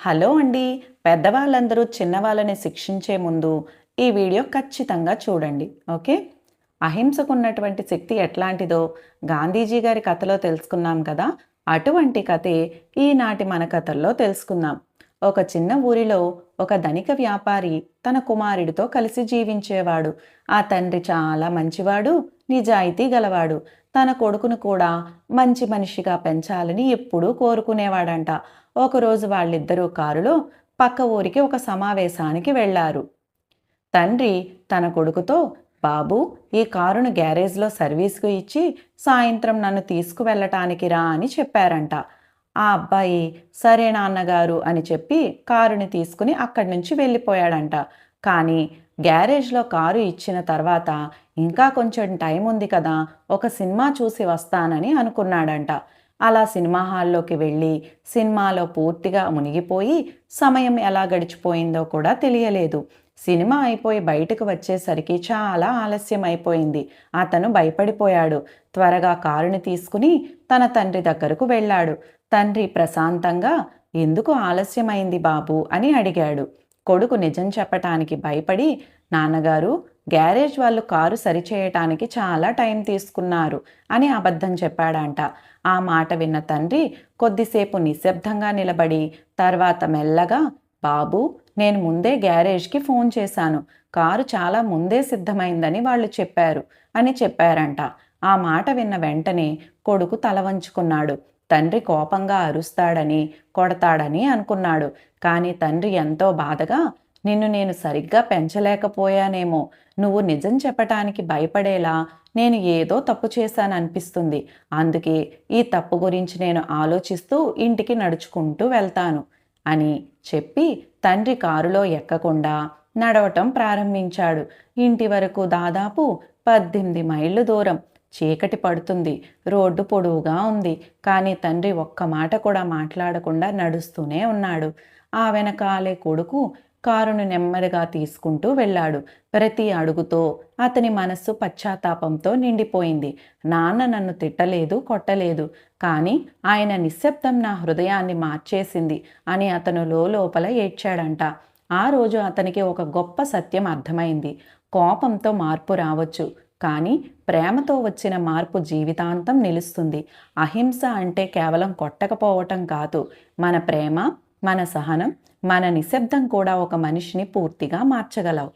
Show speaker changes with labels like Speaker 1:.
Speaker 1: Hello అండి. పెద్దవాళ్ళందరూ చిన్నవాళ్ళని శిక్షించే ముందు ఈ వీడియో ఖచ్చితంగా చూడండి. ఓకే. అహింసకున్నటువంటి శక్తి ఎట్లాంటిదో గాంధీజీ గారి కథలో తెలుసుకున్నాం కదా. అటువంటి కథే ఈనాటి మన కథల్లో తెలుసుకుందాం. ఒక చిన్న ఊరిలో ఒక ధనిక వ్యాపారి తన కుమారుడితో కలిసి జీవించేవాడు. ఆ తండ్రి చాలా మంచివాడు, నిజాయితీ గలవాడు. తన కొడుకును కూడా మంచి మనిషిగా పెంచాలని ఎప్పుడూ కోరుకునేవాడంట. ఒకరోజు వాళ్ళిద్దరూ కారులో పక్క ఊరికి ఒక సమావేశానికి వెళ్లారు. తండ్రి తన కొడుకుతో, బాబు, ఈ కారును గ్యారేజ్లో సర్వీస్కు ఇచ్చి సాయంత్రం నన్ను తీసుకువెళ్ళటానికి రా అని చెప్పారంట. ఆ అబ్బాయి సరే నాన్నగారు అని చెప్పి కారుని తీసుకుని అక్కడి నుంచి వెళ్ళిపోయాడంట. కానీ గ్యారేజ్లో కారు ఇచ్చిన తర్వాత ఇంకా కొంచెం టైం ఉంది కదా, ఒక సినిమా చూసి వస్తానని అనుకున్నాడంట. అలా సినిమా హాల్లోకి వెళ్ళి సినిమాలో పూర్తిగా మునిగిపోయి సమయం ఎలా గడిచిపోయిందో కూడా తెలియలేదు. సినిమా అయిపోయి బయటకు వచ్చేసరికి చాలా ఆలస్యం అయిపోయింది. అతను భయపడిపోయాడు. త్వరగా కారుని తీసుకుని తన తండ్రి దగ్గరకు వెళ్ళాడు. తండ్రి ప్రశాంతంగా, ఎందుకు ఆలస్యమైంది బాబు అని అడిగాడు. కొడుకు నిజం చెప్పటానికి భయపడి, నాన్నగారు, గ్యారేజ్ వాళ్ళు కారు సరిచేయటానికి చాలా టైం తీసుకున్నారు అని అబద్ధం చెప్పాడంట. ఆ మాట విన్న తండ్రి కొద్దిసేపు నిశ్శబ్దంగా నిలబడి తర్వాత మెల్లగా, బాబు, నేను ముందే గ్యారేజ్కి ఫోన్ చేశాను, కారు చాలా ముందే సిద్ధమైందని వాళ్ళు చెప్పారు అని చెప్పారంట. ఆ మాట విన్న వెంటనే కొడుకు తల వంచుకున్నాడు. తండ్రి కోపంగా అరుస్తాడని, కొడతాడని అనుకున్నాడు. కానీ తండ్రి ఎంతో బాధగా, నిన్ను నేను సరిగ్గా పెంచలేకపోయానేమో, నువ్వు నిజం చెప్పటానికి భయపడేలా నేను ఏదో తప్పు చేశాననిపిస్తుంది. అందుకే ఈ తప్పు గురించి నేను ఆలోచిస్తూ ఇంటికి నడుచుకుంటూ వెళ్తాను అని చెప్పి తండ్రి కారులో ఎక్కకుండా నడవటం ప్రారంభించాడు. ఇంటి వరకు దాదాపు 18 మైళ్ళు దూరం. చీకటి పడుతుంది. రోడ్డు పొడవుగా ఉంది. కానీ తండ్రి ఒక్క మాట కూడా మాట్లాడకుండా నడుస్తూనే ఉన్నాడు. ఆ వెనకాలే కొడుకు కారును నెమ్మదిగా తీసుకుంటూ వెళ్ళాడు. ప్రతి అడుగుతో అతని మనస్సు పశ్చాత్తాపంతో నిండిపోయింది. నాన్న నన్ను తిట్టలేదు, కొట్టలేదు, కానీ ఆయన నిశ్శబ్దం నా హృదయాన్ని మార్చేసింది అని అతను లోపల ఏడ్చాడంట. ఆ రోజు అతనికి ఒక గొప్ప సత్యం అర్థమైంది. కోపంతో మార్పు రావచ్చు, కానీ ప్రేమతో వచ్చిన మార్పు జీవితాంతం నిలుస్తుంది. అహింస అంటే కేవలం కొట్టకపోవటం కాదు. మన ప్రేమ, మన సహనం, మన నిశ్శబ్దం కూడా ఒక మనిషిని పూర్తిగా మార్చగలవు.